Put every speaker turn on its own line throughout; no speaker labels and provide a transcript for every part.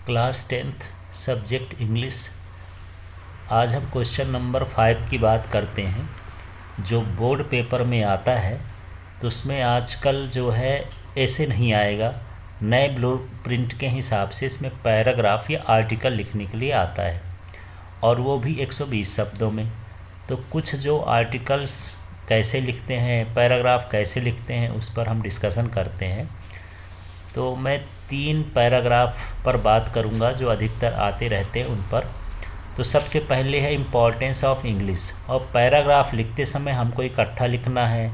Class 10th subject English. आज हम question number 5 की बात करते हैं जो बोर्ड पेपर में आता है। तो उसमें आजकल जो है ऐसे नहीं आएगा, नए ब्लू प्रिंट के हिसाब से इसमें पैराग्राफ या आर्टिकल लिखने के लिए आता है और वो भी 120 शब्दों में। तो कुछ जो आर्टिकल्स कैसे लिखते हैं, पैराग्राफ कैसे लिखते हैं, उस पर हम डिस्कशन करते हैं। तो मैं 3 पैराग्राफ पर बात करूंगा जो अधिकतर आते रहते हैं उन पर। तो सबसे पहले है इम्पोर्टेंस ऑफ इंग्लिश। और पैराग्राफ लिखते समय हमको इकट्ठा लिखना है,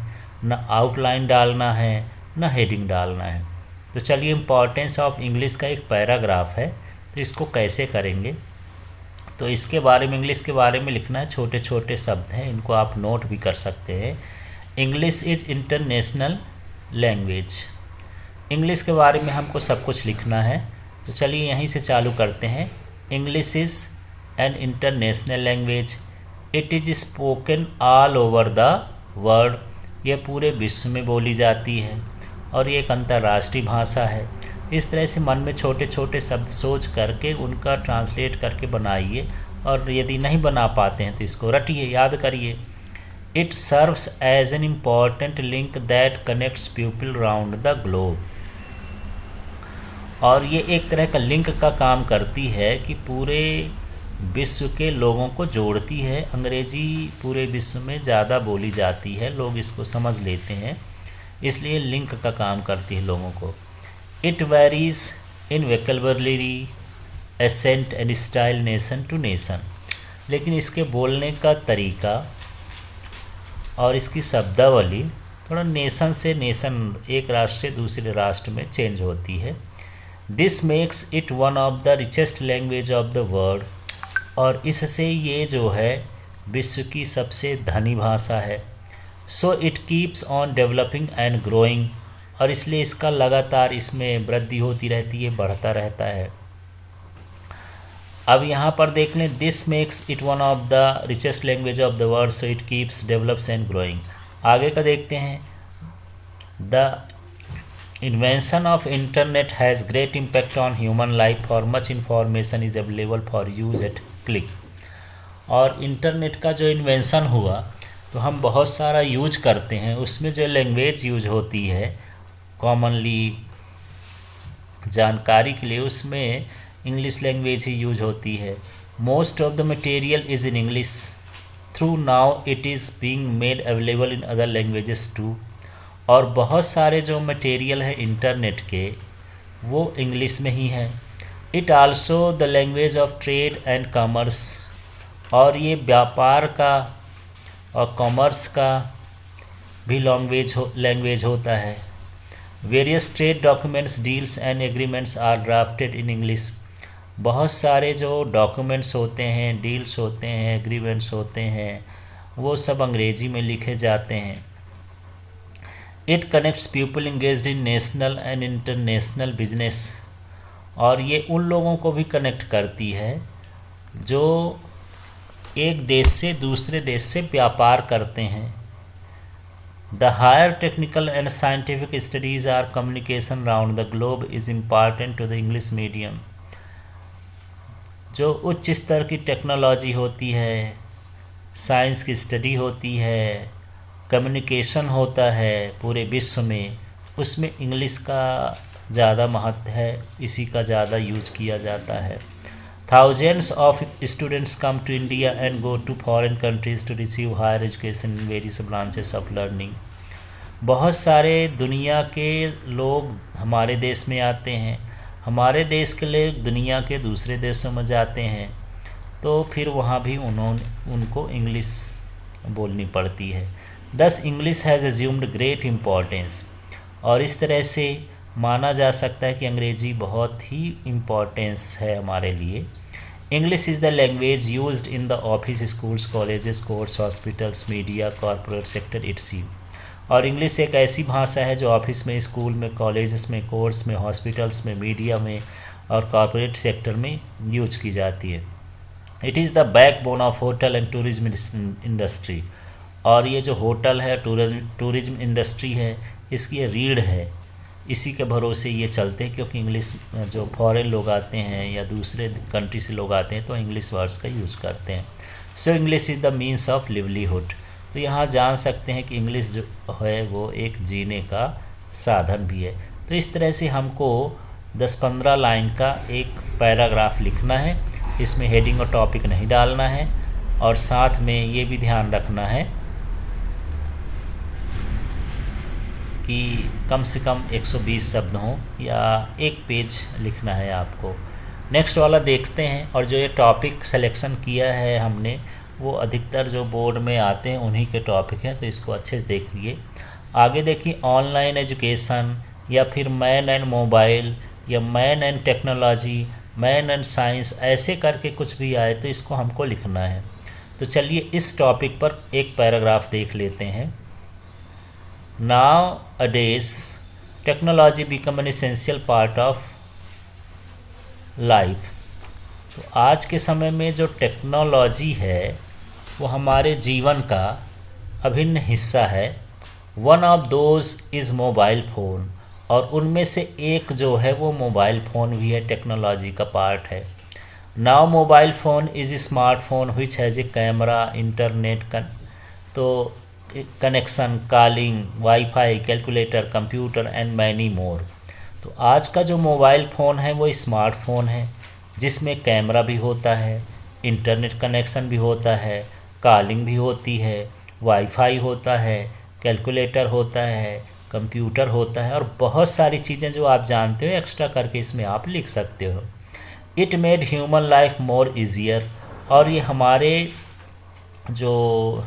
न आउटलाइन डालना है, न हेडिंग डालना है। तो चलिए, इम्पोर्टेंस ऑफ इंग्लिश का एक पैराग्राफ है, तो इसको कैसे करेंगे। तो इसके बारे में, इंग्लिश के बारे में लिखना है। छोटे छोटे शब्द हैं, इनको आप नोट भी कर सकते हैं। English is international language. English के बारे में हमको सब कुछ लिखना है। तो चलिए यहीं से चालू करते हैं। English is an international language. It is spoken all over the world. ये पूरे विश्व में बोली जाती है और ये एक अंतर्राष्ट्रीय भाषा है। इस तरह से मन में छोटे छोटे शब्द सोच करके उनका ट्रांसलेट करके बनाइए, और यदि नहीं बना पाते हैं तो इसको रटिए, याद करिए। It serves as an important link that connects people round the globe. और ये एक तरह का लिंक का काम करती है कि पूरे विश्व के लोगों को जोड़ती है। अंग्रेजी पूरे विश्व में ज़्यादा बोली जाती है, लोग इसको समझ लेते हैं, इसलिए लिंक का काम करती है लोगों को। It varies in vocabulary, accent and style nation to nation. लेकिन इसके बोलने का तरीका और इसकी शब्दावली थोड़ा नेशन से नेशन, एक राष्ट्र से दूसरे राष्ट्र में चेंज होती है। This makes it one of the richest language of the world. और इससे ये जो है विश्व की सबसे धनी भाषा है। So it keeps on developing and growing. और इसलिए इसका लगातार इसमें वृद्धि होती रहती है, बढ़ता रहता है। अब यहाँ पर देख लें, this makes it one of the richest language of the world, so it keeps develops and growing. आगे का देखते हैं। The invention of internet has great impact on human life, for much information is available for use at click। और internet का जो invention हुआ तो हम बहुत सारा यूज करते हैं, उसमें जो लैंग्वेज यूज होती है कॉमनली जानकारी के लिए, उसमें इंग्लिश लैंग्वेज ही यूज होती है। Most of the material is in English, through now it is being made available in other languages too. और बहुत सारे जो मटेरियल है इंटरनेट के, वो इंग्लिश में ही है। It also the language of trade and commerce. और ये व्यापार का और कॉमर्स का भी लैंग्वेज होता है। Various trade documents, deals and agreements are drafted in English. बहुत सारे जो डॉक्यूमेंट्स होते हैं, डील्स होते हैं, एग्रीमेंट्स होते हैं, वो सब अंग्रेजी में लिखे जाते हैं। It connects people engaged in national and international business. और ये उन लोगों को भी कनेक्ट करती है जो एक देश से दूसरे देश से व्यापार करते हैं। The higher technical and scientific studies are communication round the globe is important to the English medium. जो उच्च स्तर की टेक्नोलॉजी होती है, साइंस की स्टडी होती है, कम्युनिकेशन होता है पूरे विश्व में, उसमें इंग्लिश का ज़्यादा महत्व है, इसी का ज़्यादा यूज किया जाता है। Thousands of students come to India and go to foreign countries to receive higher education in various branches of learning. बहुत सारे दुनिया के लोग हमारे देश में आते हैं, हमारे देश के लोग दुनिया के दूसरे देशों में जाते हैं, तो फिर वहाँ भी उनको इंग्लिश बोलनी पड़ती है। दस English has assumed great importance. और इस तरह से माना जा सकता है कि अंग्रेजी बहुत ही इम्पॉर्टेंस है हमारे लिए। English is the language used in the office, schools, colleges, courts, hospitals, media, corporate sector it's. और इंग्लिश एक ऐसी भाषा है जो ऑफिस में, स्कूल में, कॉलेजेस में, कोर्ट्स में, हॉस्पिटल्स में, मीडिया में और कॉरपोरेट सेक्टर में यूज की जाती है। It is the backbone of hotel and tourism industry. और ये जो होटल है, टूरिज्म इंडस्ट्री है, इसकी ये रीढ़ है। इसी के भरोसे ये चलते हैं, क्योंकि इंग्लिश जो फॉरेन लोग आते हैं या दूसरे कंट्री से लोग आते हैं तो इंग्लिश वर्ड्स का यूज़ करते हैं। So English is the means of livelihood. तो यहाँ जान सकते हैं कि इंग्लिश जो है वो एक जीने का साधन भी है। तो इस तरह से हमको 10-15 लाइन का एक पैराग्राफ लिखना है। इसमें हेडिंग और टॉपिक नहीं डालना है, और साथ में ये भी ध्यान रखना है कि कम से कम 120 शब्द हों या एक पेज लिखना है आपको। नेक्स्ट वाला देखते हैं। और जो ये टॉपिक सिलेक्शन किया है हमने वो अधिकतर जो बोर्ड में आते हैं उन्हीं के टॉपिक हैं, तो इसको अच्छे से देखिए। आगे देखिए ऑनलाइन एजुकेशन, या फिर मैन एंड मोबाइल, या man and technology, man and science, ऐसे करके कुछ भी आए तो इसको हमको लिखना है। तो चलिए इस टॉपिक पर एक पैराग्राफ देख लेते हैं। Nowadays, technology become an essential part of life। तो आज के समय में जो टेक्नोलॉजी है वो हमारे जीवन का अभिन्न हिस्सा है। One of those is mobile phone, और उनमें से एक जो है वो मोबाइल फ़ोन भी है, टेक्नोलॉजी का पार्ट है। Now mobile phone is a smartphone which has a camera, internet तो connection, calling, wifi, calculator, computer and many more. तो आज का जो मोबाइल फ़ोन है वो स्मार्टफोन है, जिसमें कैमरा भी होता है, इंटरनेट कनेक्शन भी होता है, कॉलिंग भी होती है, वाईफाई होता है, कैलकुलेटर होता है, कंप्यूटर होता है, और बहुत सारी चीज़ें जो आप जानते हो एक्स्ट्रा करके इसमें आप लिख सकते हो। It made human life more easier, और ये हमारे जो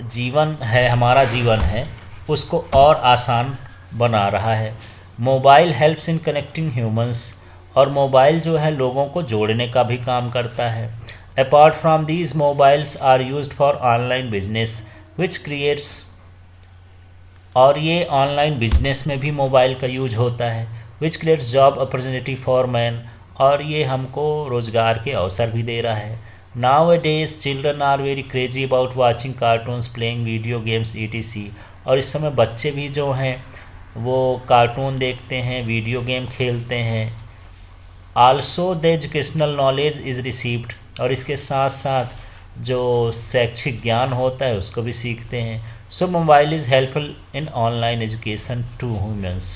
जीवन है, हमारा जीवन है, उसको और आसान बना रहा है। Mobile helps in connecting humans, और मोबाइल जो है लोगों को जोड़ने का भी काम करता है। Apart from these mobiles are used for online business which creates, और ये ऑनलाइन बिजनेस में भी मोबाइल का यूज होता है। Which creates job opportunity for man, और ये हमको रोज़गार के अवसर भी दे रहा है। Nowadays children are very crazy about watching cartoons, playing video games etc। और इस समय बच्चे भी जो हैं वो कार्टून देखते हैं, वीडियो गेम खेलते हैं। Also the educational knowledge is received, और इसके साथ साथ जो शैक्षिक ज्ञान होता है उसको भी सीखते हैं। So mobile is helpful in online education to humans,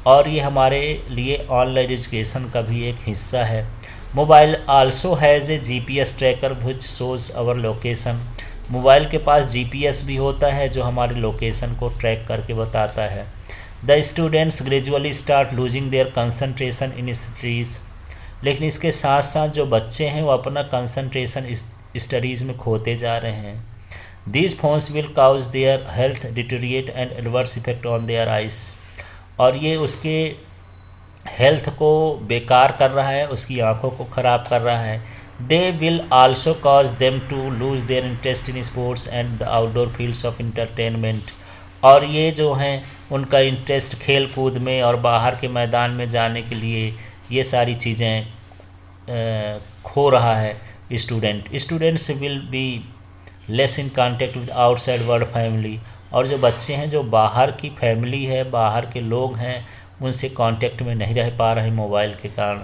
और ये हमारे लिए ऑनलाइन एजुकेशन का भी एक हिस्सा है। Mobile also has a GPS tracker which shows our location, mobile के पास GPS भी होता है जो हमारे लोकेशन को ट्रैक करके बताता है। The students gradually start losing their concentration in studies, लेकिन इसके साथ साथ जो बच्चे हैं वो अपना कंसंट्रेशन स्टडीज़ में खोते जा रहे हैं। These phones will cause their health deteriorate and adverse effect on their eyes, और ये उसके हेल्थ को बेकार कर रहा है, उसकी आंखों को ख़राब कर रहा है। They will also cause them to lose their interest in sports and the outdoor fields of entertainment, और ये जो हैं उनका इंटरेस्ट खेल कूद में और बाहर के मैदान में जाने के लिए ये सारी चीज़ें खो रहा है students will be less in contact with outside world family, और जो बच्चे हैं जो बाहर की फैमिली है, बाहर के लोग हैं, उनसे कांटेक्ट में नहीं रह पा रहे मोबाइल के कारण।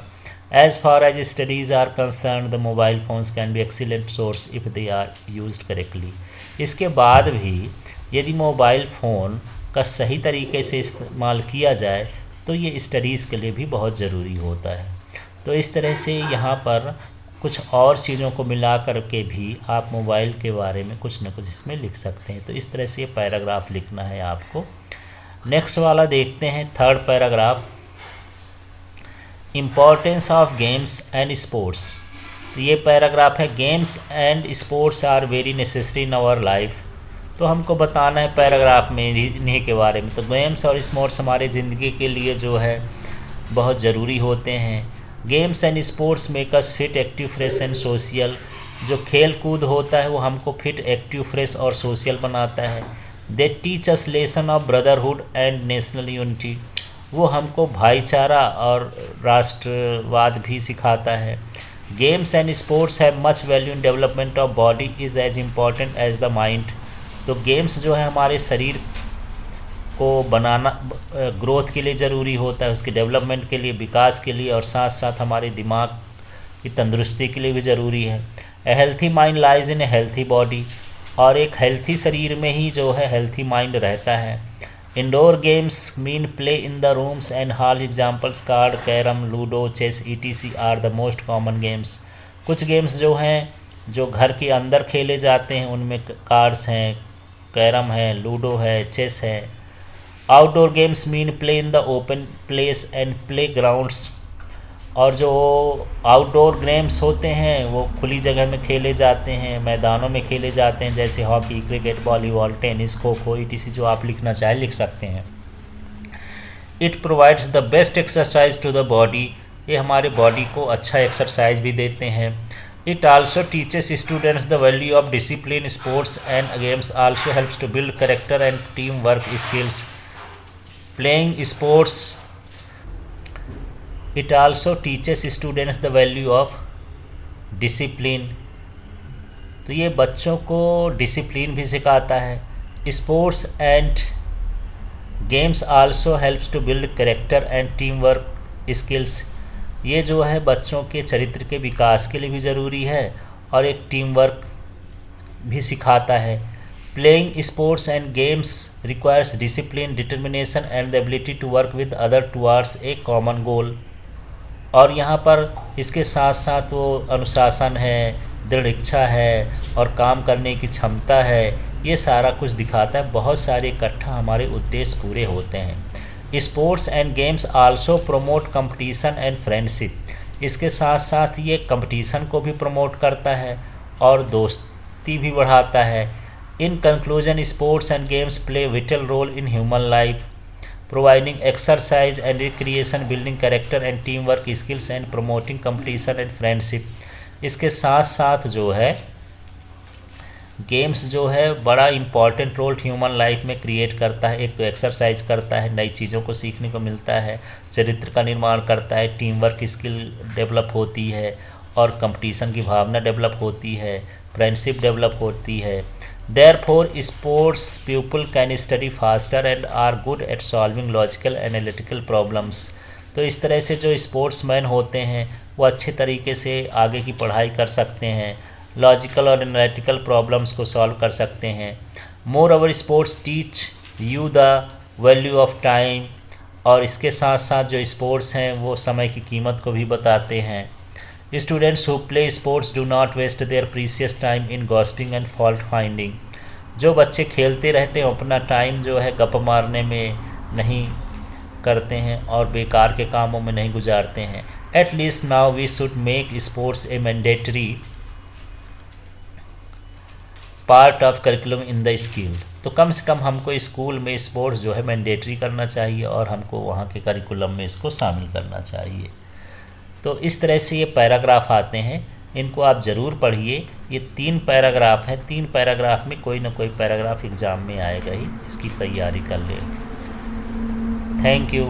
As far as studies are concern the mobile phones can be excellent source if they are used correctly. इसके बाद भी यदि मोबाइल फ़ोन का सही तरीके से इस्तेमाल किया जाए तो ये स्टडीज़ के लिए भी बहुत ज़रूरी होता है। तो इस तरह से यहाँ पर कुछ और चीज़ों को मिला कर के भी आप मोबाइल के बारे में कुछ न कुछ इसमें लिख सकते हैं। तो इस तरह से ये पैराग्राफ लिखना है आपको। नेक्स्ट वाला देखते हैं, third paragraph, importance of games and sports. तो ये पैराग्राफ है, games and sports are very necessary in our life. तो हमको बताना है पैराग्राफ में इन्हीं के बारे में। तो गेम्स और स्पोर्ट्स हमारे ज़िंदगी के लिए जो है बहुत ज़रूरी होते हैं। Games and sports make us fit, active, fresh and social. जो खेल कूद होता है वो हमको फिट, एक्टिव, फ्रेश और सोशल बनाता है। They teach us lesson of brotherhood and national unity. वो हमको भाईचारा और राष्ट्रवाद भी सिखाता है। Games and sports have much value in development of body is as important as the mind. तो गेम्स जो है हमारे शरीर को बनाना ग्रोथ के लिए ज़रूरी होता है, उसके डेवलपमेंट के लिए, विकास के लिए, और साथ साथ हमारे दिमाग की तंदुरुस्ती के लिए भी ज़रूरी है। ए healthy mind lies in A healthy body, और एक हेल्थी शरीर में ही जो है हेल्थी माइंड रहता है। Indoor games mean play in the rooms and hall, examples card, carrom, ludo, chess, ETC are the most common games. कुछ गेम्स जो हैं जो घर के अंदर खेले जाते हैं उनमें कार्ड्स हैं, कैरम है, लूडो है, चेस है। Outdoor games mean play in the open place and play grounds, और जो आउटडोर गेम्स होते हैं वो खुली जगह में खेले जाते हैं, मैदानों में खेले जाते हैं, जैसे hockey, cricket, volleyball, tennis, kho kho, ETC जो आप लिखना चाहें लिख सकते हैं। It provides the best exercise to the body, ये हमारे बॉडी को अच्छा एक्सरसाइज भी देते हैं। It also teaches students the value of discipline, sports and games also helps to build character and team work skills. Playing sports, it also teaches students the value of discipline, तो ये बच्चों को discipline भी सिखाता है। Sports and games also helps to build character and team work skills, ये जो है बच्चों के चरित्र के विकास के लिए भी ज़रूरी है और एक टीम वर्क भी सिखाता है। Playing sports and games requires discipline, determination and the ability to work with other towards a common goal, और यहाँ पर इसके साथ साथ वो अनुशासन है, दृढ़ इच्छा है और काम करने की क्षमता है, ये सारा कुछ दिखाता है। बहुत सारे इकट्ठा हमारे उद्देश्य पूरे होते हैं। Sports and games also promote competition and friendship, इसके साथ साथ ये कंपटीशन को भी प्रमोट करता है और दोस्ती भी बढ़ाता है। In conclusion, sports and games play vital role in human life, providing exercise and recreation, building character and teamwork skills and promoting competition and friendship। इसके साथ साथ जो है गेम्स जो है बड़ा इम्पॉर्टेंट रोल ह्यूमन लाइफ में क्रिएट करता है। एक तो एक्सरसाइज करता है, नई चीज़ों को सीखने को मिलता है, चरित्र का निर्माण करता है, टीम वर्क स्किल डेवलप होती है और कंपटीशन की भावना डेवलप होती है, फ्रेंडशिप डेवलप होती है। Therefore, sports pupil can study faster and are good at solving logical analytical problems। तो इस तरह से जो स्पोर्ट्समैन होते हैं वो अच्छे तरीके से आगे की पढ़ाई कर सकते हैं, लॉजिकल और एनालिटिकल प्रॉब्लम्स को सॉल्व कर सकते हैं। More over sports teach you the value of time, और इसके साथ साथ जो स्पोर्ट्स हैं वो समय की कीमत को भी बताते हैं। Students who play sports do not waste their precious time in gossiping and fault finding, जो बच्चे खेलते रहते हैं अपना टाइम जो है गप मारने में नहीं करते हैं और बेकार के कामों में नहीं गुजारते हैं। At least now we should make sports a mandatory part of curriculum in the school, तो कम से कम हमको स्कूल में स्पोर्ट्स जो है मैंडेटरी करना चाहिए और हमको वहाँ के करिकुलम में इसको शामिल करना चाहिए। तो इस तरह से ये पैराग्राफ आते हैं, इनको आप ज़रूर पढ़िए। ये 3 पैराग्राफ हैं, 3 पैराग्राफ में कोई ना कोई पैराग्राफ एग्ज़ाम में आएगा ही, इसकी तैयारी कर ले। Thank you.